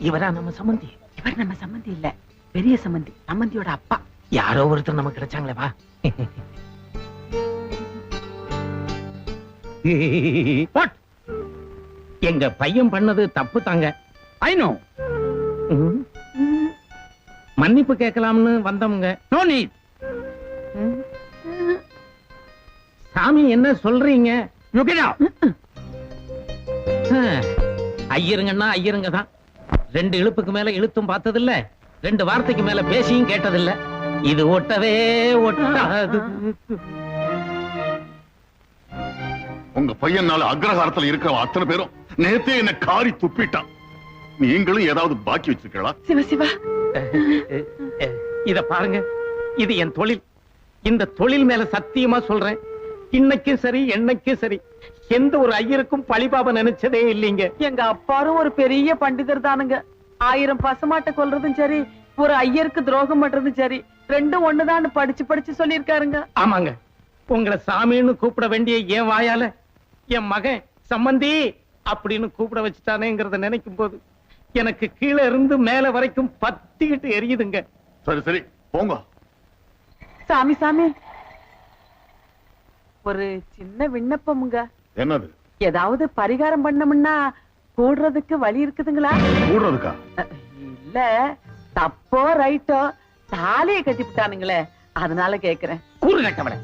இவரா நம்ம சம்பந்தி? இவர் நம்ம சம்பந்தி இல்ல, பெரிய சம்பந்தி, சம்பந்தியோட அப்பா. யாரோ ஒருத்தர் நமக்கு கிடைச்சாங்களே வா. எங்க பையன் பண்ணது தப்பு தாங்க. I know. மன்னிப்பு கேட்கலாம்னு வந்தவங்க. No need. சாமி என்ன சொல்றீங்க? You get out. ஐயருங்கன்னா ஐயருங்க தான். 2 இழுப்புக்கு மேல இழுத்தும் பார்த்ததில்ல, 2 வார்த்தைக்கு மேல பேசியும் கேட்டதில்ல. இது ஒட்டவே ஒட்டாது. உங்க பையனால அக்ரஹாரத்துல இருக்கிற அத்தனை பேரும் நேத்தே என்ன காரி துப்பிட்டான். நீங்களும் ஏதாவது பாக்கி வச்சிருக்கீங்களா? சிவ சிவா, இத பாருங்க, இது என் தொழில். இந்த தொழில் மேல சத்தியமா சொல்றேன், இன்னைக்கும் சரி என்னைக்கும் சரி எந்த ஒரு ஐயருக்கும் பழிபாப நினைச்சதே இல்லைங்க. எங்க அப்பாரும் ஒரு பெரிய பண்டிதர் தானுங்க. 1000 பசுமாட்டை கொல்றதும் சரி, ஒரு ஐயருக்கு துரோகம் பண்றதும் சரி, 2 ஒண்ணுதான் படிச்சு படிச்சு சொல்லிருக்காருங்க. ஆமாங்க, உங்களை சாமின்னு கூப்பிட வேண்டிய என் வாயால என் மகன் சம்பந்தி அப்படின்னு கூப்பிட வச்சுட்டானேங்கிறத நினைக்கும் போது எனக்கு கீழே இருந்து மேல வரைக்கும் பத்திக்கிட்டு எரியுதுங்க. சரி சரி போங்க. சாமி சாமி, ஒரு சின்ன விண்ணப்பமுங்க. என்னது? ஏதாவது பரிகாரம் பண்ணமுன்னா கூடுறதுக்கு வழி இருக்குதுங்களா? கூடுறதுக்கா? இல்ல, தப்போ ரைட்டோ தாலியை கட்டி விட்டானுங்களே, அதனால கேக்குறேன். கூறு கட்டவள,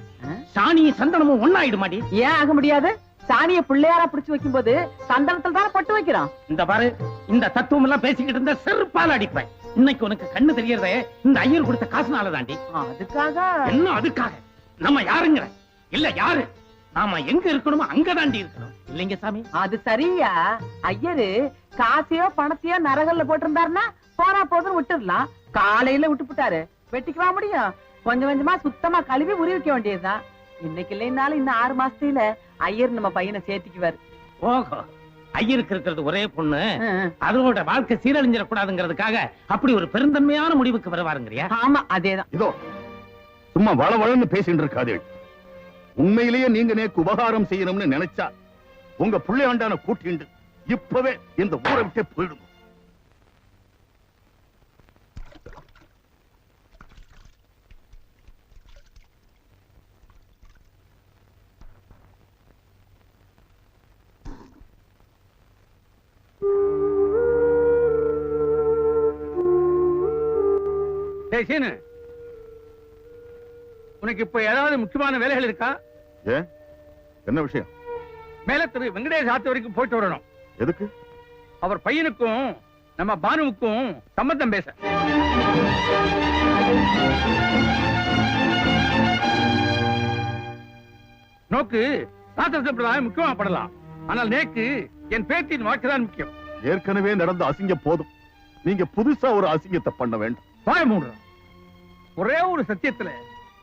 சாணியும் சந்தனமும் ஒண்ணாயிடுமாடி? ஏன் ஆக முடியாது? சாணிய பிள்ளையாரா பிடிச்சு வைக்கும் போது சந்தனத்தில் தானே பட்டு வைக்கிறோம். இந்த பாரு, இந்த தத்துவம் எல்லாம் பேசிக்கிட்டு இருந்த செருப்பால அடிப்பேன். இன்னைக்கு உனக்கு கண்ணு தெரியறதே இந்த ஐயர் கொடுத்த காசுனால தாண்டி. அதுக்காக என்ன? அதுக்காக நம்ம யாருங்கிற இல்ல, யாரு நாம எங்க இருக்கணுமோ அங்க தாண்டி இருக்கணும் இல்லைங்க சாமி? அது சரியா? ஐயரு காசையோ பணத்தையோ நரகல்ல போட்டிருந்தாருன்னா போறா போதுன்னு விட்டுடலாம். காலையில விட்டுப்புட்டாரு, வெட்டிக்குவா முடியும்? கொஞ்சம் கொஞ்சமா சுத்தமா கழுவி உரி வைக்க வேண்டியதுதான். இன்னைக்கு இல்லைனாலும் இன்னும் 6 மாசத்துல ஐயர் நம்ம பையனை சேர்த்துக்குவாரு. ஓஹோ, ஐயருக்கு இருக்கிறது ஒரே பொண்ணு, அதோட வாழ்க்கை சீரழிஞ்சிடக்கூடாதுங்கிறதுக்காக அப்படி ஒரு பெருந்தன்மையான முடிவுக்கு வருவாருங்கறியா? ஆமா, அதேதான். இதோ சும்மா வள வளன்னு பேசிட்டு இருக்காதே. உண்மையிலேயே நீங்க நேக்கு உபகாரம் செய்யணும்னு நினைச்சா உங்க புள்ளையாண்டான கூட்டிண்டு இப்பவே இந்த ஊரை விட்டே போயிடுங்க. உனக்கு இப்ப ஏதாவது முக்கியமான வேலைகள் இருக்கா? ஏன், என்ன விஷயம்? மேல திரு வெங்கடேஷ் ஆத்து வரைக்கும் போயிட்டு வரணும். எதுக்கு? அவர் பையனுக்கும் நம்ம பானுவுக்கும் சம்பந்தம் பேச. நோக்கு சாஸ்திர சம்பிரதாயம் முக்கியமா படலாம், ஆனால் நேக்கு என் பேத்தின் வாழ்க்கைதான் முக்கியம். ஏற்கனவே நடந்த அசிங்கம் போதும், நீங்க புதுசா ஒரு அசிங்கத்தை பண்ண வேண்டும். வாய மூடுறோம். ஒரே ஒரு சத்தியத்துல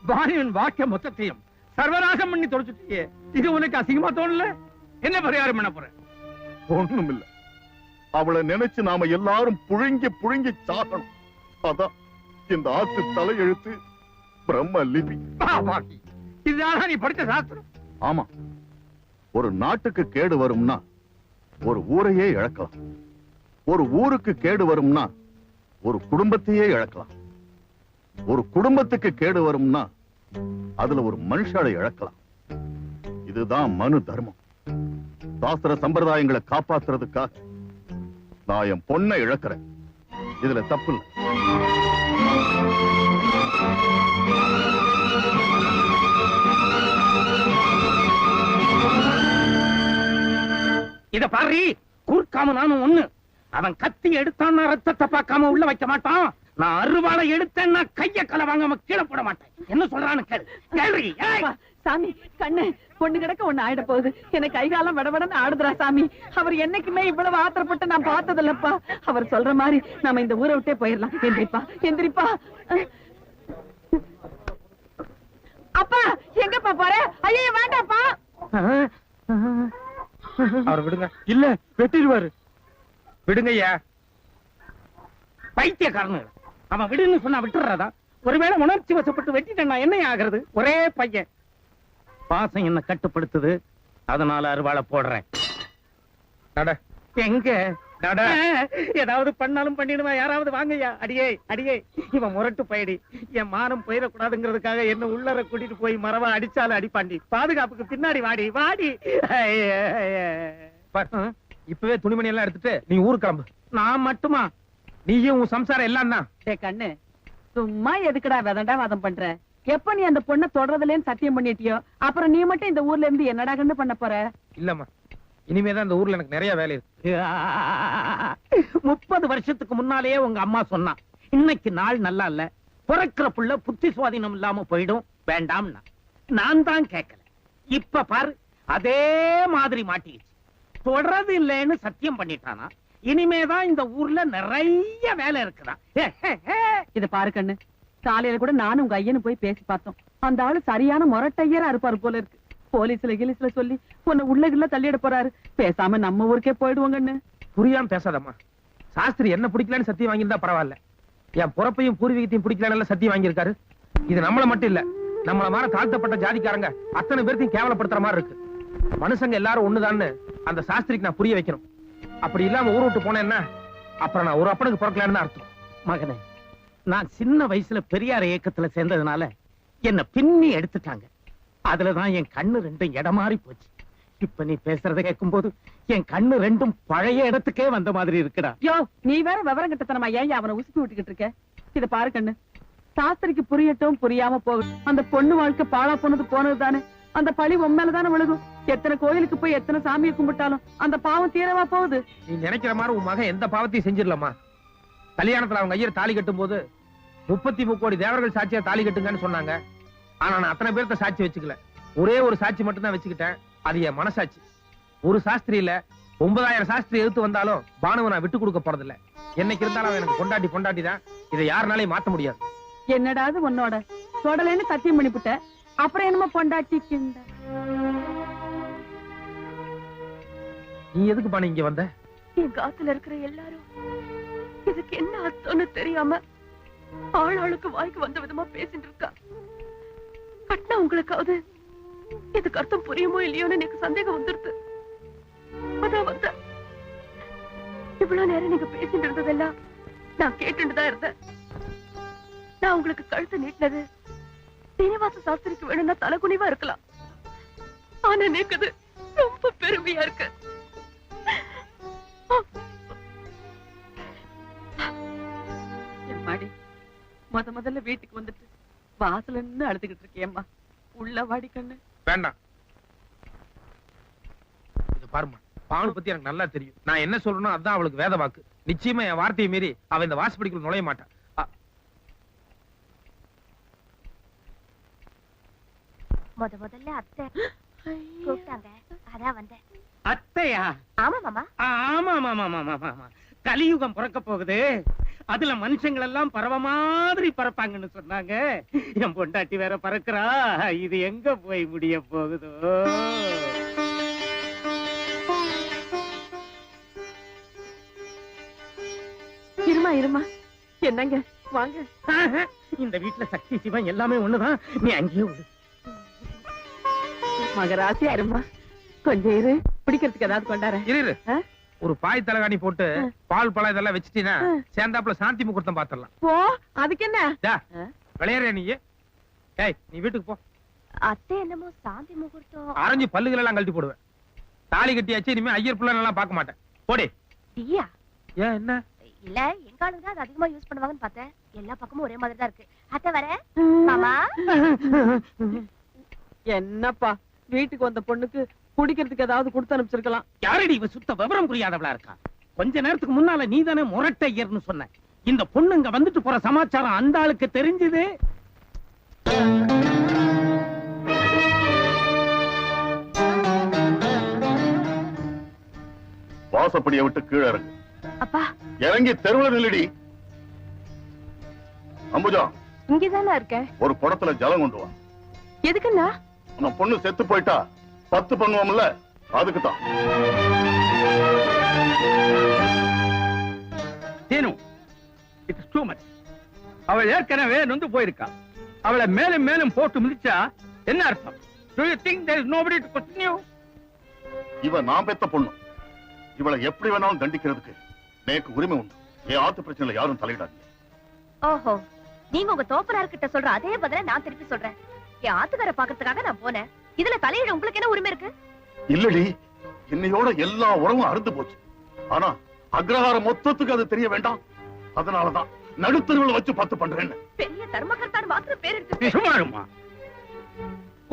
பானுவின் வாக்கிய மொத்தத்தையும் சர்வநாசம் பண்ணி தொலைச்சுட்டியே. இது உனக்கு அசிங்கமா தோணல? என்ன பரிகாரம் பண்ண போற? ஒண்ணும் இல்ல, அவளை நினைச்சு நாம எல்லாரும் புழுங்கி புழுங்கி சாகணும். அதான் இந்த ஆத்து தலையெழுத்து பிரம்ம லிபி. இதுதான் நீ படிச்ச சாஸ்திரம்? ஆமா, ஒரு நாட்டுக்கு கேடு வரும்னா ஒரு ஊரையே இழக்கலாம். ஒரு ஊருக்கு கேடு வரும்னா ஒரு குடும்பத்தையே இழக்கலாம். ஒரு குடும்பத்துக்கு கேடு வரும்னா அதுல ஒரு மனுஷாலை இழக்கலாம். இதுதான் மனு தர்மம். சாஸ்திர சம்பிரதாயங்களை காப்பாத்துறதுக்காக நான் என் பொண்ணை இழக்கிறேன். இதுல தப்பு இல்லை. இத பாரு, கூர்க்காம நானும் ஒண்ணு. அவன் கத்தி எடுத்தான்னா ரத்தத்தை பார்க்காம உள்ள வைக்க மாட்டான். நான் அருவாளை எடுத்தேன்னா கைய கலை வாங்காம கீழே போட மாட்டேன். என்ன சொல்றான்னு கேள்வி. சாமி, கண்ணு பொண்ணு கிடக்க ஒண்ணு ஆயிட போகுது. எனக்கு கைகாலம் விடவிடன்னு ஆடுதுரா சாமி. அவர் என்னைக்குமே இவ்வளவு ஆத்திரப்பட்டு நான் பார்த்தது இல்லப்பா. அவர் சொல்ற மாதிரி நாம இந்த ஊரை விட்டே போயிடலாம். எந்திரிப்பா, எந்திரிப்பா. அப்பா, எங்கப்பா போற? ஐயோ வேண்டாப்பா. அவர் விடுங்க. இல்ல, வெட்டிடுவாரு. விடுங்கய்யா. பைத்தியக்காரனு அவன் விடுன்னு சொன்னா விட்டுறாதா? ஒருவேளை உணர்ச்சி வசப்பட்டு வெட்டிட்டேன் நான் என்ன ஆகிறது? ஒரே பையன், பாசம் என்ன கட்டுப்படுத்துது, அதனால அருவாளை போடுறேன். நட. எங்க ஏதாவது பண்ணாலும் பண்ணிடுவேன். யாராவது வாங்கய்யா. அடியே அடியே, இவன் முரட்டு பயடி. என் மானம் போயிடக்கூடாதுங்கிறதுக்காக என்ன உள்ளர கூட்டிட்டு போய் மரவா அடிச்சாலும் அடிப்பாண்டி. பாதுகாப்புக்கு பின்னாடி வாடி வாடி. இப்பவே துணிமணி எல்லாம் எடுத்துட்டு நீ ஊருக்கு கிளம்பு. நான் மட்டுமா? நீயும் உன் சம்சாரம் எல்லாம் தான். கண்ணு, சும்மா எதுக்குடா விதண்டா வாதம் பண்ற? எப்ப நீ அந்த பொண்ணை தொடறதுலேன்னு சத்தியம் பண்ணிட்டியோ அப்புறம் நீ மட்டும் இந்த ஊர்ல இருந்து என்னடா கண்ணு பண்ண போற? இல்லம்மா, இனிமேதான் இந்த ஊர்ல எனக்கு நிறைய வேலை இருக்கு. 30 வருஷத்துக்கு முன்னாலேயே உங்க அம்மா சொன்னா, இன்னைக்கு நாள் நல்லா இல்ல, பிறக்கிற புள்ள புத்தி சுவாதீனம் இல்லாம போயிடும், வேண்டாம்னா. நான் தான் கேட்கல. இப்ப பாரு, அதே மாதிரி மாட்டிக்கிச்சு. தொடறது இல்லைன்னு சத்தியம் பண்ணிட்டானா. இனிமேதான் இந்த ஊர்ல நிறைய வேலை இருக்குதா. இத பாரு கண்ணு, காலையில கூட நானும் உங்க ஐயனு போய் பேசி பார்த்தோம். அந்த ஆளு சரியான முரட்டையரா இருப்பாரு போல இருக்கு. போலீஸ்ல கிலீஸ்ல சொல்லி உன்னை உள்ள தள்ளிட போறாரு. பேசாம நம்ம ஊருக்கே போயிடுவாங்கன்னு. புரியாம பேசாதம்மா. சாஸ்திரி என்ன பிடிக்கலன்னு சத்தியம் வாங்கியிருந்தா பரவாயில்ல, என் பொறப்பையும் பூர்வீகத்தையும் பிடிக்கலன்னு சத்தியம் வாங்கியிருக்காரு. இது நம்மள மட்டும் இல்ல, நம்மள மாதிரி தாழ்த்தப்பட்ட ஜாதிக்காரங்க அத்தனை பேர்த்தையும் கேவலப்படுத்துற மாதிரி இருக்கு. மனுஷங்க எல்லாரும் ஒண்ணுதான்னு அந்த சாஸ்திரிக்கு நான் புரிய வைக்கணும். அப்படி இல்லாம ஊர் விட்டு போனேன்னா அப்புறம் நான் ஒரு அப்பனுக்கு பிறக்கலன்னு அர்த்தம். மகனே, நான் சின்ன வயசுல பெரியார் இயக்கத்துல சேர்ந்ததுனால என்ன பின்னி எடுத்துட்டாங்க. அதுலதான் என் கண்ணு ரெண்டும் இடமாறி போச்சு. இப்ப நீ பேசுறத கேட்கும் போது என் கண்ணு ரெண்டும் பழைய இடத்துக்கே வந்த மாதிரி இருக்குடா. யோ, நீ வேற விவரம் கிட்டத்தனமா ஏன் அவனை உசுப்பி விட்டுக்கிட்டு இருக்க? இத பாரு கண்ணு, சாஸ்திரிக்கு புரியட்டும் புரியாம போகும். அந்த பொண்ணு வாழ்க்கை பாழா போனது தானே. அந்த பழி உண்மையில தானே விழுகும். எத்தனை கோயிலுக்கு போய் எத்தனை சாமியை கும்பிட்டாலும் அந்த பாவம் தீரவா போகுது? நீ நினைக்கிற மாதிரி உன் மகன் எந்த பாவத்தையும் செஞ்சிடலாமா? கல்யாணத்துல அவங்க ஐயர் தாலி கட்டும் போது 33 கோடி தேவர்கள் சாட்சியா தாலி கட்டுங்கன்னு சொன்னாங்க. ஆனா நான் அத்தனை பேர்த்த சாட்சி வச்சுக்கல. ஒரே ஒரு சாட்சி மட்டும் தான் வச்சுக்கிட்டேன். அது என் மனசாட்சி. ஒரு சாஸ்திரி இல்ல, 9000 சாஸ்திரி எதிர்த்து வந்தாலும் பானுவை நான் விட்டு கொடுக்க போறதில்ல. என்னைக்கு இருந்தாலும் அவன் எனக்கு பொண்டாட்டி தான். இதை யாருனாலையும் மாத்த முடியாது. என்னடாது உன்னோட தொடலைன்னு சத்தியம் பண்ணிவிட்ட, அப்புறம் என்னமோ பொண்டாட்டி. நீ எதுக்கு பானு இங்க வந்த? எங்க ஆத்துல இருக்கிற எல்லாரும் இதுக்கு என்ன அர்த்தம்னு தெரியாம ஆளாளுக்கு வாய்க்கு வந்த விதமா பேசிட்டு இருக்கா. கட்டினா உங்களுக்காவது இதுக்கு அர்த்தம் புரியுமோ இல்லையோன்னு எனக்கு சந்தேகம் வந்துருது. அதான் வந்த. இவ்வளவு நேரம் நீங்க பேசிட்டு இருந்ததெல்லாம் நான் கேட்டுட்டுதான் இருந்தேன். நான் உங்களுக்கு கழுத்தை நீட்டினது சீனிவாச சாஸ்திரிக்கு வேணும்னா தலைகுனிவா இருக்கலாம். ஆனா எனக்கு அது ரொம்ப பெருமையா இருக்கு. முதல்ல வீட்டுக்கு வந்துட்டு வாசல்ல நின்னு அழுதுகிட்டு இருக்கேம்மா. உள்ள வாடி கண்ணு. வேண்டாம். இது பாருமா, பானு பத்தி எனக்கு நல்லா தெரியும். நான் என்ன சொல்றேனோ அதான் அவளுக்கு வேத வாக்கு. நிச்சயமா என் வார்த்தையை மீறி அவ இந்த வாசப்படிக்குள்ள நுழைய மாட்டான். முதல்ல அத்தை கூப்பிட்டாங்க, அதான் வந்தேன். அத்தையா? ஆமா மாமா. ஆமா, கலியுகம் பிறக்க போகுது. அதுல மனுஷங்கள் எல்லாம் பறவ மாதிரி பறப்பாங்கன்னு சொன்னாங்க. என் பொண்டாட்டி வேற பறக்குறா. இது எங்க போய் முடிய போகுதோ? இருமா என்னங்க வாங்க. இந்த வீட்டுல சக்தி சிவன் எல்லாமே ஒண்ணுதான். நீ அங்கேயே விடு. மகராசியா இருமா. கொஞ்சம் இரு, பிடிக்கிறதுக்கு ஏதாவது கொண்டாரு. இரு, ஒரு பாய் தலைகாணி போட்டு பால் பழம் இதெல்லாம் வச்சுட்டீங்கன்னா சேர்ந்தாப்புல சாந்தி முகூர்த்தம் பாத்திரலாம். போ, அதுக்கு என்ன விளையாடுற நீ? ஏய், நீ வீட்டுக்கு போ. அத்தை என்னமோ சாந்தி முகூர்த்தம். அரைஞ்சு பல்லுகள் எல்லாம் கழட்டி போடுவேன். தாலி கட்டியாச்சு, இனிமே ஐயர் பிள்ளை எல்லாம் பார்க்க மாட்டேன். போடி. டீயா? ஏன் என்ன? இல்ல, எங்க ஆளுங்க அது அதிகமா யூஸ் பண்ணுவாங்கன்னு பார்த்தேன். எல்லா பக்கமும் ஒரே மாதிரி தான் இருக்கு. அத்தை வர மாமா. என்னப்பா, வீட்டுக்கு வந்த பொண்ணுக்கு குடிக்கிறதுக்கு ஏதாவது கொடுத்து அனுப்பிச்சிருக்கலாம். யாரடி இவ சுத்த விவரம் புரியாதவளா இருக்கா? கொஞ்ச நேரத்துக்கு முன்னால நீ தானே முரட்டையர்னு சொன்ன. இந்த பொண்ணு இங்க வந்துட்டு போற சமாச்சாரம் அந்த ஆளுக்கு தெரிஞ்சது. வாசப்படியை விட்டு கீழே இறங்கு. அப்பா, இறங்கி தெருவுல நில்லடி. அம்புஜா, இங்கதானே இருக்கேன். ஒரு குடத்துல ஜலம் கொண்டு வா. எதுக்குண்ணா? உன்ன பொண்ணு செத்து போயிட்டா 10 பண்ணுவோம்ல, அதுக்குதான். It's too much. அவள் ஏற்கனவே நொந்து போயிருக்கா. அவளை மேலும் மேலும் போட்டு மிதிச்சா என்ன அர்த்தம்? Do you think there is nobody to question you? இவ நான் பெத்த பொண்ணு. இவளை எப்படி வேணாலும் தண்டிக்கிறதுக்கு எனக்கு உரிமை உண்டு. என் ஆத்து பிரச்சனையில யாரும் தலையிடாதீங்க. ஓஹோ, நீங்க உங்க தோப்பனார் கிட்ட சொல்ற அதே பதில நான் திருப்பி சொல்றேன். என் ஆத்துக்கார பாக்கிறதுக்காக நான் போனேன். இதுல தலையிட உங்களுக்கு என்ன உரிமை இருக்கு? இல்லடி, இன்னையோட எல்லா உறவும் அறுந்து போச்சு. ஆனா அக்ரஹாரம் மொத்தத்துக்கு அது தெரிய வேண்டாம். அதனாலதான் நடுத்தருவில் வச்சு 10 பண்றேன்னு. பெரிய தர்மகர்த்தான் மாத்திரம் பேர் எடுத்து சும்மாருமா,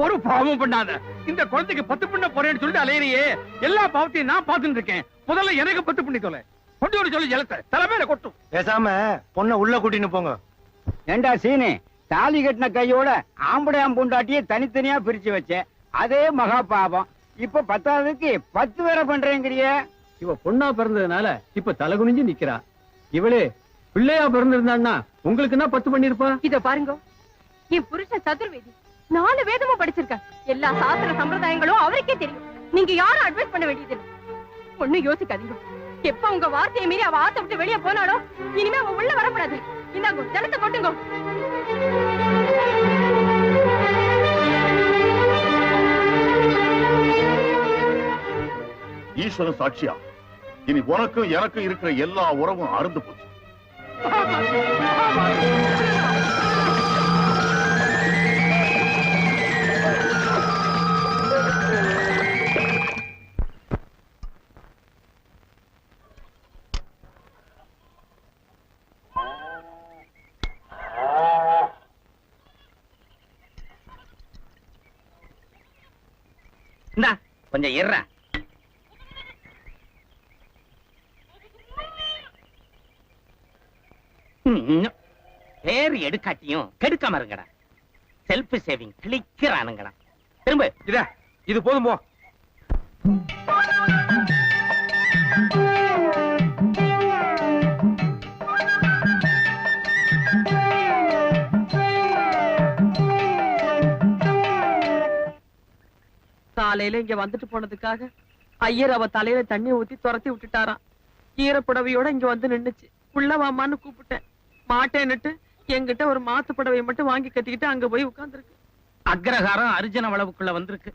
ஒரு பாவம் பண்ணாத. இந்த குழந்தைக்கு 10 பண்ண போறேன்னு சொல்லிட்டு அலையறியே. எல்லா பாவத்தையும் நான் பார்த்துட்டு இருக்கேன். முதல்ல எனக்கு 10 பண்ணி தொலை. கொண்டு வர சொல்லி ஜலத்தை தலைமையில கொட்டும். பேசாம பொண்ணை உள்ள கூட்டின்னு போங்க. ஏண்டா சீனி, தாலி கட்டின கையோட ஆம்படையாம் பூண்டாட்டியே தனித்தனியா பிரிச்சு வச்சேன். அதே மகா பாவம். இப்ப 10ஆவதுக்கு 10 வேற பண்றேங்கிறிய. இவ பொண்ணா பிறந்ததுனால இப்ப தலை குனிஞ்சு நிக்கிறா. இவளே பிள்ளையா பிறந்திருந்தான்னா உங்களுக்கு என்ன 10 பண்ணிருப்பா? இத பாருங்க, என் புருஷன் சதுர்வேதி 4 வேதமும் படிச்சிருக்க. எல்லா சாஸ்திர சம்பிரதாயங்களும் அவருக்கே தெரியும். நீங்க யாரும் அட்வைஸ் பண்ண வேண்டியது ஒண்ணு யோசிக்காதீங்க. எப்ப உங்க வார்த்தையை மீறி அவ ஆத்த விட்டு வெளியே போனாலும் இனிமே அவ உள்ள வரக்கூடாது. இந்தாங்க ஜலத்தை கொட்டுங்க. ஈஸ்வரன் சாட்சியா, இனி உனக்கும் எனக்கும் இருக்கிற எல்லா உறவும் அறுந்து போச்சு. இந்தா கொஞ்சம் ஏறா. பேர் எடுக்காட்டியும் கெடுக்காம இருங்கடா. செல்ஃப் சேவிங் கிளிக்கிறானுங்கடா. திரும்ப இது போதும் போ. காலையில இங்க வந்துட்டு போனதுக்காக ஐயர் அவ தலையில தண்ணி ஊத்தி துரத்தி விட்டுட்டாராம். ஈரப்புடவையோட இங்க வந்து நின்னுச்சு. உள்ள வாமான்னு கூப்பிட்டேன். மாட்டேன்னுட்டு என்கிட்ட ஒரு மாத்து புடவையை மட்டும் வாங்கி கட்டிக்கிட்டு அங்க போய் உட்கார்ந்துருக்கு. அக்ரஹாரம் அர்ஜுன வளவுக்குள்ள வந்திருக்கு.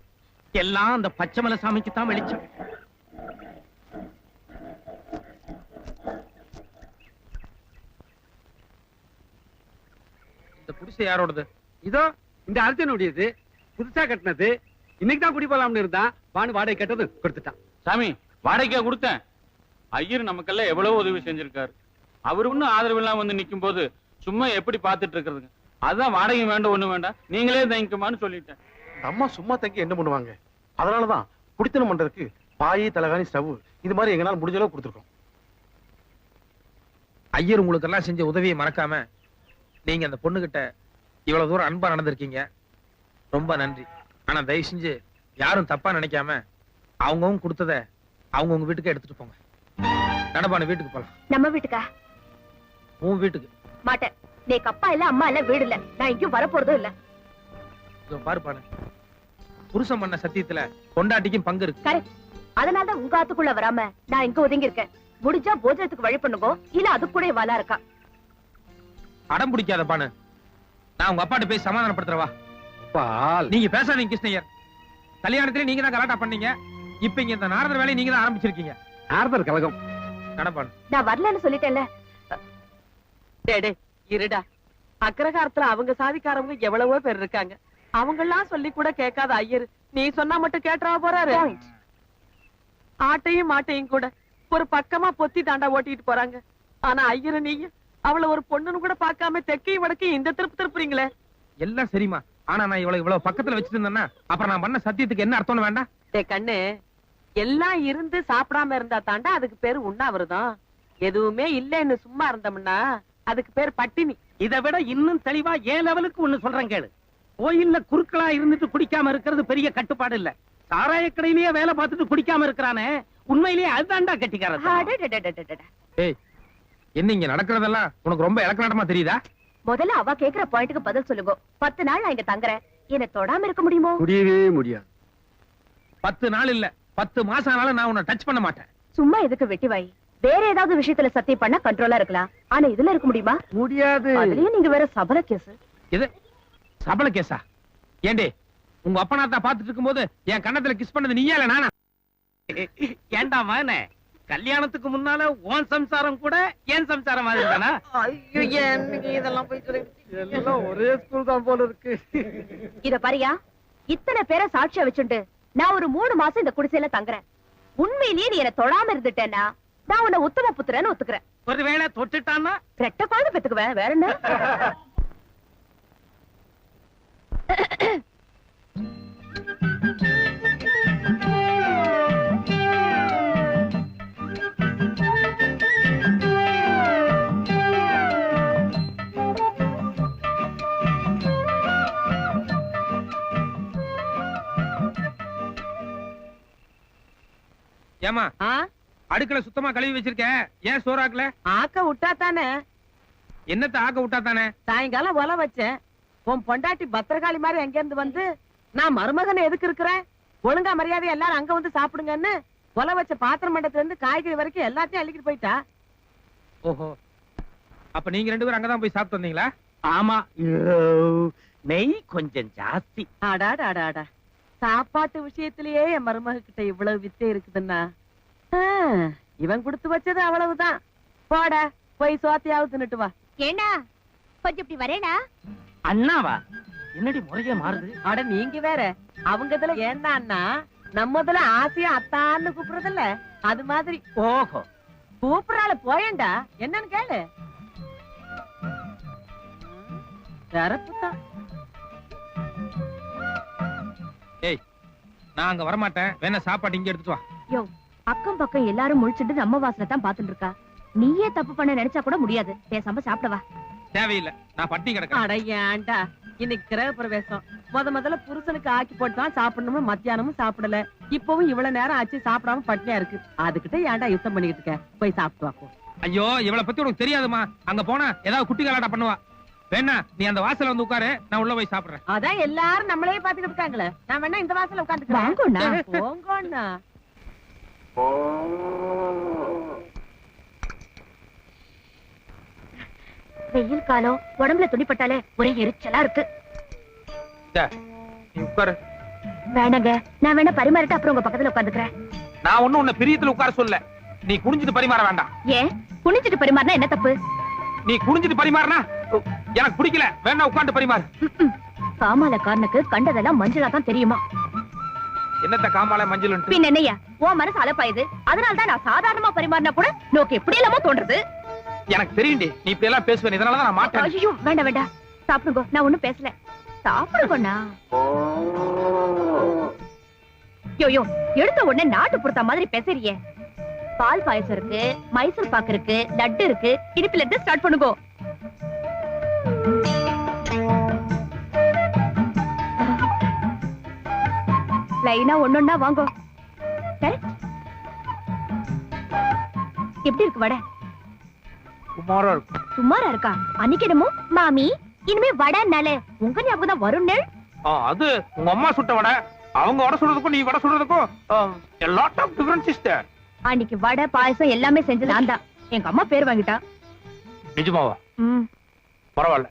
எல்லாம் அந்த பச்சைமலை சாமிக்கு தான் வெளிச்சம். இந்த குடிசை யாரோடது? இதோ இந்த அர்ஜுனுடையது. புதுசா கட்டினது. இன்னைக்கு தான் குடி போலாம்னு இருந்தா வானு வாடகை கட்டது கொடுத்துட்டான். சாமி, வாடகைக்கா கொடுத்தேன். ஐயர் நமக்கெல்லாம் எவ்வளவு உதவி செஞ்சிருக்காரு. அவரு ஒன்னும் ஆதரவு இல்லாம வந்து நிக்கும் போது சும்மா எப்படி பாத்துட்டு இருக்கிறதுங்க. அதான் வாடகை வேண்டாம், ஒண்ணு வேண்டாம், நீங்களே தங்கிக்குமான்னு சொல்லிட்டேன். அம்மா சும்மா தங்கி என்ன பண்ணுவாங்க? அதனாலதான் குடித்தனம் பண்றதுக்கு பாய், தலகாணி, ஸ்டவ் இது மாதிரி எங்கனால முடிஞ்ச அளவு கொடுத்துருக்கோம். ஐயர் உங்களுக்கு எல்லாம் செஞ்ச உதவியை மறக்காம நீங்க அந்த பொண்ணுகிட்ட இவ்வளவு தூரம் அன்பா நடந்திருக்கீங்க. ரொம்ப நன்றி. ஆனா தயவு செஞ்சு யாரும் தப்பா நினைக்காம அவங்கவுங்க கொடுத்தத அவங்கவுங்க வீட்டுக்கு எடுத்துட்டு போங்க. நடப்பான வீட்டுக்கு போலாம். நம்ம வீட்டுக்கா? உன் வீட்டுக்கு. மாட்டேன். நீக்கு அப்பா இல்ல, அம்மா இல்ல, வீடு இல்ல. நான் எங்கேயும் வரப்போறதும் இல்ல. பாருப்பானு, புருஷன் பண்ண சத்தியத்துல பொண்டாட்டிக்கும் பங்கு இருக்கு. கரெக்ட். அதனாலதான் உங்க ஆத்துக்குள்ள வராம நான் இங்க ஒதுங்கி இருக்கேன். முடிஞ்சா போஜனத்துக்கு வழி பண்ணுங்க, இல்ல அது கூட வாலா இருக்கா. அடம் பிடிக்காத பானு, நான் உங்க அப்பாட்ட போய் சமாதானப்படுத்துறவா. பால் நீங்க பேசாதீங்க கிருஷ்ணய்யர். கல்யாணத்திலே நீங்க தான் கலாட்டா பண்ணீங்க. இப்ப இங்க இந்த நாரதர் வேலையை நீங்க தான் ஆரம்பிச்சிருக்கீங்க. நாரதர் கலகம். நடப்பானு, நான் வரலன்னு சொல்லிட்டேன்ல. டேடே இருடா. அக்ரஹாரத்துல அவங்க சாதிக்காரவங்க எவ்வளவோ பேர் இருக்காங்க. அவங்க எல்லாம் சொல்லி கூட கேட்காத ஐயர் நீ சொன்னா மட்டும் கேட்டா போறாரு. ஆட்டையும் மாட்டையும் கூட ஒரு பக்கமா பொத்தி தாண்டா ஓட்டிட்டு போறாங்க. ஆனா ஐயரு நீங்க அவளை ஒரு பொண்ணுன்னு கூட பாக்காம தெக்கையும் வடக்கையும் இந்த திருப்புறீங்களே. எல்லாம் சரிமா. ஆனா நான் இவ்வளவு பக்கத்துல வச்சிட்டு இருந்தேன்னா அப்புறம் நான் பண்ண சத்தியத்துக்கு என்ன அர்த்தம்னு வேண்டாம்? டே கண்ணு, எல்லாம் இருந்து சாப்பிடாம இருந்தா தாண்டா அதுக்கு பேரு உண்ணாவிரதம். எதுவுமே இல்லன்னு சும்மா இருந்தோம்னா அதுக்கு பேர் பட்டினி. இதை விட இன்னும் தெளிவா ஏன் லெவலுக்கு ஒண்ணு சொல்றேன் கேளு. கோயில்ல குறுக்களா இருந்துட்டு குடிக்காம இருக்கிறது பெரிய கட்டுப்பாடு இல்ல. சாராய கடையிலேயே வேலை பார்த்துட்டு குடிக்காம இருக்கிறானே, உண்மையிலேயே அதுதான்டா கட்டிக்காரன். ஏய், என்ன இங்க நடக்கிறதெல்லாம் உனக்கு ரொம்ப இலக்கணமா தெரியுதா? முதல்ல அவ கேக்குற பாயிண்ட்க்கு பதில் சொல்லுங்க. 10 நாள் நான் இங்க தங்குறேன். என்ன தொடாம இருக்க முடியுமோ? முடியவே முடியாது. 10 நாள் இல்ல 10 மாசம் ஆனாலும் நான் உன்னை டச் பண்ண மாட்டேன். சும்மா எதுக்கு வெட்டி வாய்? வேற ஏதாவது விஷயத்துல சத்தியம் பண்ணா கண்ட்ரோலா இருக்கலாம். ஆனா இதுல இருக்க முடியுமா? முடியாது. அதுலயும் நீங்க வேற சபல கேஸ். எது சபல கேஸா? ஏண்டே, உங்க அப்பனாத்தா பாத்துட்டு இருக்கும்போது என் கண்ணத்துல கிஸ் பண்ணது நீயா இல்ல நானா? ஏண்டா மகனே, கல்யாணத்துக்கு முன்னால உன் சம்சாரம் கூட என் சம்சாரம் மாதிரி தானா? ஐயோ இதெல்லாம் போய் சொல்லி எல்லாம் ஒரே ஸ்கூல் தான் போல இருக்கு. இத பாரியா, இத்தனை பேரை சாட்சியா வச்சுட்டு நான் ஒரு 3 மாசம் இந்த குடிசையில தங்குறேன். உண்மையிலேயே நீ என்ன தொடாம இருந்துட்டேன்னா நான் உன்னை உத்தம புத்திரன்னு ஒத்துக்கிறேன். ஒருவேளை தொட்டுட்டான்னா ரெட்ட குழந்தை பெத்துக்குவேன். வேற என்ன? ஏமா அடுக்கல சுத்தமா கழுவி வச்சிருக்கேன், ஏன் சோறாக்கல? ஆக்க விட்டா தானே. என்னத்த ஆக்க விட்டா தானே? சாயங்காலம் ஒல வச்சேன். உன் பொண்டாட்டி பத்திரகாளி மாதிரி எங்க இருந்து வந்து நான் மருமகனை எதுக்கு இருக்கிறேன், ஒழுங்கா மரியாதை எல்லாரும் அங்க வந்து சாப்பிடுங்கன்னு ஒல வச்ச பாத்திரம் மண்டத்துல இருந்து காய்கறி வரைக்கும் எல்லாத்தையும் அள்ளிக்கிட்டு போயிட்டா. ஓஹோ, அப்ப நீங்க 2 பேரும் அங்கதான் போய் சாப்பிட்டு வந்தீங்களா? ஆமா, நெய் கொஞ்சம் ஜாஸ்தி. அடாடாடாடா, சாப்பாட்டு விஷயத்திலேயே என் மருமக கிட்ட இவ்வளவு வித்தை இருக்குதுன்னா இவன் கொடுத்து வச்சது அவ்வளவுதான். போட போய் சோத்தையாவது தின்னுட்டு வா. ஏண்டா கொஞ்சம் இப்படி வரேடா. அண்ணாவா? என்னடி முறைய மாறுது? அட நீங்க வேற, அவங்க இதுல ஏன்னா அண்ணா, நம்மதுல ஆசையா அத்தான்னு கூப்பிடுறதில்ல, அது மாதிரி. ஓஹோ, கூப்பிடறால போயேண்டா, என்னன்னு கேளு. தரப்புதான். ஏய், நான் அங்க வரமாட்டேன், வேணா சாப்பாடு இங்க எடுத்துட்டு வா. யோ, அக்கம் பக்கம் எல்லாரும் முழிச்சுட்டு நம்ம வாசல தான் பாத்துட்டு இருக்கா. நீயே தப்பு பண்ண நினைச்சா கூட முடியாது. பேசாம சாப்பிடவா. தேவையில்லை, நான் பட்டி கிடக்கிறேன். அட ஏன்டா, இன்னைக்கு கிரக பிரவேசம். முதல்ல புருஷனுக்கு ஆக்கி போட்டுதான் சாப்பிடணும்னு மத்தியானமும் சாப்பிடல. இப்பவும் இவ்வளவு நேரம் ஆச்சு சாப்பிடாம பட்டினியா இருக்கு. அதுகிட்ட ஏன்டா யுத்தம் பண்ணிக்கிட்டு இருக்க? போய் சாப்பிட்டு வா போ. ஐயோ, இவளை பத்தி உனக்கு தெரியாதுமா. அங்க போனா ஏதாவது குட்டி கலாட்டா பண்ணுவா. வேணா நீ அந்த வாசல்ல வந்து உட்காரு, நான் உள்ள போய் சாப்பிடுறேன். அதான் எல்லாரும் நம்மளே பாத்துக்கிட்டு இருக்காங்களே, நான் வேணா இந்த வாசல்ல வாங்கோண்ணா. உட்காந்துக்கிறேன். போங்கோண்ணா. வெயில் காலம், உடம்புல துணிப்பட்டாலே ஒரே எரிச்சலா இருக்கு. நீ உட்காரு. வேணாங்க, நான் வேணா பரிமாறிட்டு அப்புறம் உங்க பக்கத்துல உட்காந்துக்கிறேன். நான் ஒண்ணும் உன்னை பிரியத்துல உட்கார சொல்ல. நீ குனிஞ்சிட்டு பரிமாற வேண்டாம். ஏன் குனிஞ்சிட்டு பரிமாறினா என்ன தப்பு? நீ குனிஞ்சிட்டு பரிமாறினா எனக்கு பிடிக்கல. வேணா உட்கார்ந்து பரிமாறு. காமாலக்காரனுக்கு கண்டதெல்லாம் மஞ்சளா தான் தெரியுமா? என்னத்த காமால மஞ்சள்? பின் என்னையா, உன் மனசு அலப்பாயுது. அதனாலதான் நான் சாதாரணமா பரிமாறினா கூட நோக்கு எப்படி இல்லாம தோன்றது. எனக்கு தெரியுண்டி, நீ இப்படி எல்லாம் பேசுவேன். இதனாலதான் நான் மாட்டேன். ஐயோ, வேண்டாம் வேண்டாம், சாப்பிடுங்க. நான் ஒண்ணும் பேசல. சாப்பிடுங்கண்ணா. யோ, எடுத்த உடனே நாட்டு புறத்த மாதிரி பேசுறியே. பால் பாயசம் இருக்கு, மைசூர் பாக்கு இருக்கு, லட்டு இருக்கு. இடுப்புல இருந்து ஸ்டார்ட் பண்ணுங்க. லைனா ஒன்னொன்னா வாங்கோ. எப்படி இருக்கு வடை? சுமாரா இருக்கு. சுமாரா இருக்கா? அன்னைக்கு என்னமோ மாமி இனிமே வடைனாலே உங்க ஞாபகம் தான் வரும். அது உங்க அம்மா சுட்ட வடை. அவங்க வடை சுடுறதுக்கும் நீ வடை சுடுறதுக்கும் a lot of difference is there. அன்னைக்கு வடை பாயசம் எல்லாமே செஞ்சது நான் தான். எங்க அம்மா பேர் வாங்கிட்டா. நிஜமாவா? பரவாயில்ல,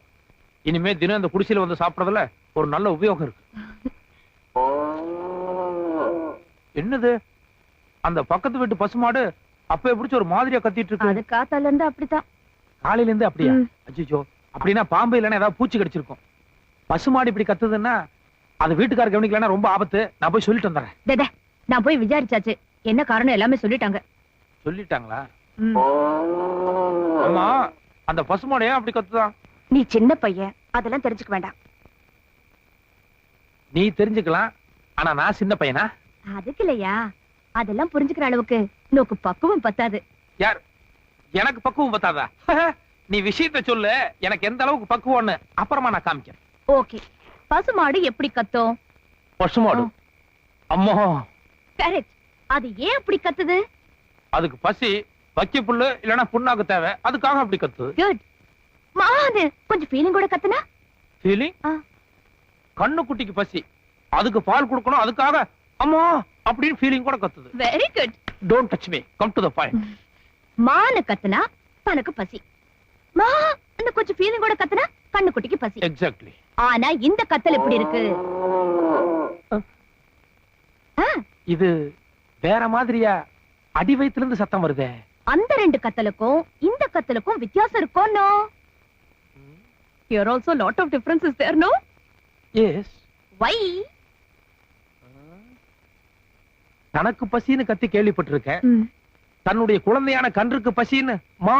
இனிமே தினம் இந்த குடிசையில வந்து சாப்பிடறதுல ஒரு நல்ல உபயோகம் இருக்கு. என்னது, அந்த பக்கத்து வீட்டு பசுமாடு அப்ப பிடிச்ச ஒரு மாதிரியா கத்திட்டு இருக்கு. அது காத்தால இருந்து அப்படித்தான். காலையில இருந்து அப்படியா? அச்சோ, அப்படின்னா பாம்பு இல்லைன்னா ஏதாவது பூச்சி கடிச்சிருக்கும். பசுமாடு இப்படி கத்துதுன்னா அது வீட்டுக்கார கவனிக்கலன்னா ரொம்ப ஆபத்து. நான் போய் சொல்லிட்டு வந்துடுறேன். நான் போய் விசாரிச்சாச்சு, என்ன காரணம் எல்லாமே சொல்லிட்டாங்க. சொல்லிட்டாங்களா? ஆமா, அந்த பசுமாடு ஏன் அப்படி கத்துதான்? நீ சின்ன பையன், அதெல்லாம் தெரிஞ்சுக்க வேண்டாம். நீ தெரிஞ்சுக்கலாம், ஆனா நான் சின்ன பையனா? அதுக்கு இல்லையா, அதெல்லாம் புரிஞ்சுக்கிற அளவுக்கு நோக்கு பக்குவம் பத்தாது. யார்? எனக்கு பக்குவம் பத்தாதா? நீ விஷயத்தை சொல்லு, எனக்கு எந்த அளவுக்கு பக்குவம்னு அப்புறமா நான் காமிக்கிறேன். ஓகே, பசுமாடு எப்படி கத்தும்? பசுமாடு அம்மா கரெக்ட். அது ஏன் அப்படி கத்துது? அதுக்கு பசி, வக்கி புல்லு இல்லனா புண்ணாக்கு தேவை, அதுக்காக அப்படி கத்துது. குட். மாது கொஞ்சம் ஃபீலிங் கூட கத்துனா? ஃபீலிங்? கண்ணு குட்டிக்கு பசி, அதுக்கு பால் கொடுக்கணும், அதுக்காக அம்மா அப்படின்னு ஃபீலிங் கூட கத்துது. Very good. Don't touch me, come to the point. மானு கத்துனா தனக்கு பசி, மா அந்த கொஞ்சம் ஃபீலிங் கூட கத்துனா கண்ணு குட்டிக்கு பசி. எக்ஸாக்ட்லி. ஆனா இந்த கத்தல் எப்படி இருக்கு? இது வேற மாதிரியா? அடி வயித்துல இருந்து சத்தம் வருதே. அந்த ரெண்டு கத்தலுக்கும் இந்த கத்தலுக்கும் வித்தியாசம் இருக்கும். No, Here also lot of difference is there, no? Yes. Why? தனக்கு பசின்னு கத்தி கேள்விப்பட்டிருக்கேன். தன்னுடைய குழந்தையான கன்றுக்கு பசின்னு மா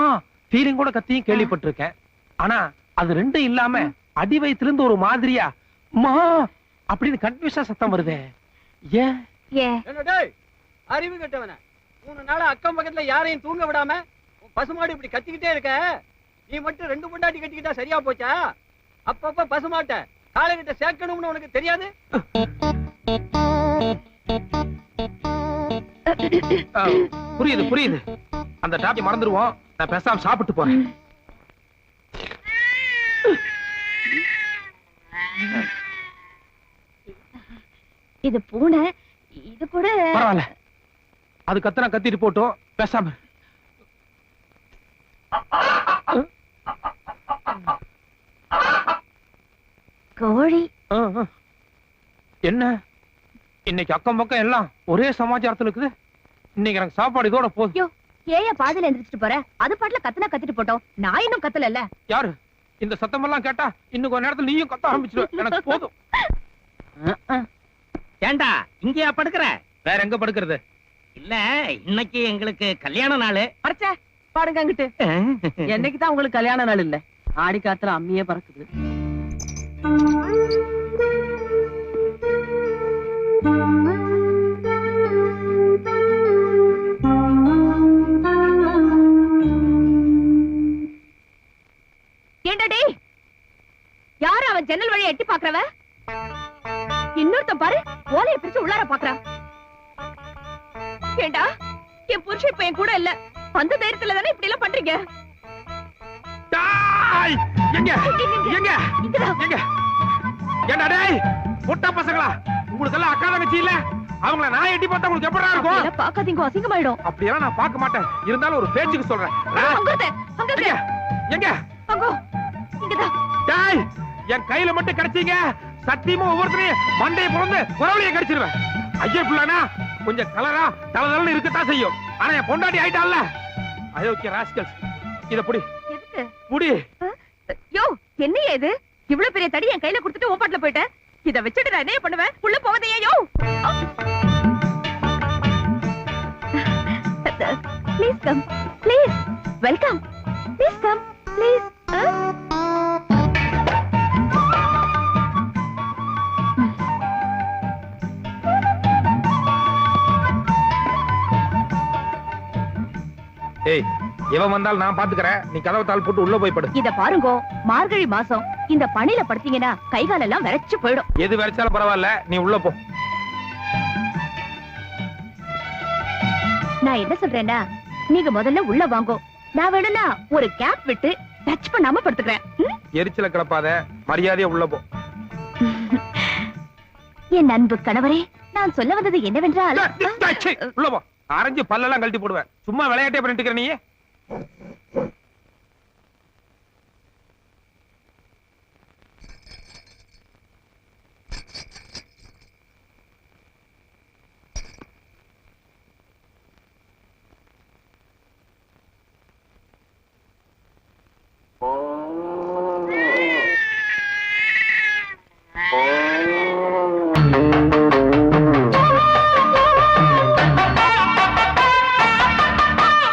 ஃபீலிங் கூட கத்தியும் கேள்விப்பட்டிருக்கேன். ஆனா அது ரெண்டும் இல்லாம அடி வயித்துல இருந்து ஒரு மாதிரியா மா அப்படின்னு கன்ஃபியூஸா சத்தம் வருதே. ஏன்? அறிவு கட்டவன 3 நாளா அக்கம் பக்கத்துல யாரையும் தூங்க விடாம பசுமாடு இப்படி கத்திக்கிட்டே இருக்க. நீ மட்டும் 2 பொண்டாட்டி கட்டிக்கிட்டா சரியா போச்சா? அப்பப்ப பசுமாட்ட காலகிட்ட சேர்க்கணும்னு உனக்கு தெரியாது? புரியுது புரியுது. அந்த டாபிக் மறந்துடுவோம். நான் பேசாம சாப்பிட்டு போறேன். இது பூனை, இது கூட பரவாயில்ல. அது கத்தனா கத்திட்டு போட்டோம். பேசாம கோழி. என்ன இன்னைக்கு அக்கம் பக்கம் எல்லாம் ஒரே சமாச்சாரத்துல இருக்குது. இன்னைக்கு எனக்கு சாப்பாடு இதோட போதும். ஏயா பாதியில எந்திரிச்சிட்டு போற? அது பாட்டுல கத்துனா கத்திட்டு போட்டோம். நான் இன்னும் கத்தல. யாரு இந்த சத்தம் எல்லாம் கேட்டா இன்னும் கொஞ்ச நேரத்துல நீயும் கத்த ஆரம்பிச்சிருவ. எனக்கு போதும். ஏண்டா இங்கயா படுக்கிற? வேற எங்க படுக்கிறது? இல்ல, இன்னைக்கு எங்களுக்கு கல்யாண நாள். அரைச்சே பாடுங்க அங்கிட்டு. என்னைக்குதான் உங்களுக்கு கல்யாண நாள் இல்ல? ஆடி காத்துல அம்மியே பறக்குது. ஏண்டா டேய், யாரு அவன் ஜன்னல் வழியா எட்டி பாக்குறவ? இன்னொருத்தன் பாரு, ஓலையை பிரிச்சு உள்ளார பாக்குறான். ஏண்டா, என் புருஷன் இப்ப என் கூட இல்ல. அந்த தைரியத்துல தானே இப்படி எல்லாம் பண்றீங்க? எங்க எங்க எங்க ஏண்டா டேய் முட்டா பசங்களா, உங்களுக்கு எல்லாம் அக்கா தங்கச்சி இல்ல? அவங்கள நான் எட்டி பார்த்தா உங்களுக்கு எப்படிடா இருக்கும்? பாக்காதீங்க, அசிங்கமாயிடும். அப்படியெல்லாம் நான் பார்க்க மாட்டேன். இருந்தாலும் ஒரு பேச்சுக்கு சொல்றேன். எங்க டேய், என் கையில மட்டும் கிடைச்சீங்க சத்தியமா ஒவ்வொருத்தரையும் மண்டையை பிறந்து குரவளையை கடிச்சிருவேன். ஐயா புள்ளானா கொஞ்சம் கலரா தலதலன்னு இருக்கத்தான் செய்யும். ஆனா என் பொண்டாட்டி ஆயிட்டான்ல, அயோக்கிய ராஸ்கல்ஸ். இத புடி. எதுக்கு புடி. யோ, என்னையா இது? இவ்வளவு பெரிய தடி என் கையில கொடுத்துட்டு ஓப்பாட்டுல போயிட்டேன். இத வச்சுட்டு நான் என்ன பண்ணுவேன்? உள்ள போவதையா? Yo, please come, please welcome, please come, please. ஏய், இவன் வந்தால் நான் பாத்துக்கறேன். நீ கதவை தாள் போட்டு உள்ள போய் படு. இத பாருங்க, மார்கழி மாசம் இந்த பனில படுத்தீங்கன்னா கை கால் எல்லாம் விரைச்சு போயிடும். எது விரைச்சாலும் பரவாயில்ல, நீ உள்ள போ. நான் என்ன சொல்றேன்னா, நீங்க முதல்ல உள்ள வாங்கோ. நான் வேணும்னா ஒரு கேப் விட்டு டச் பண்ணாம படுத்துக்கிறேன். எரிச்சல கிளப்பாத, மரியாதையா உள்ள போ. என் அன்பு கணவரே, நான் சொல்ல வந்தது என்னவென்றால், உள்ள போ. அரைஞ்சு பல்லெல்லாம் கழட்டி போடுவேன். சும்மா விளையாட்டே பண்ணிட்டு இருக்கிற நீ.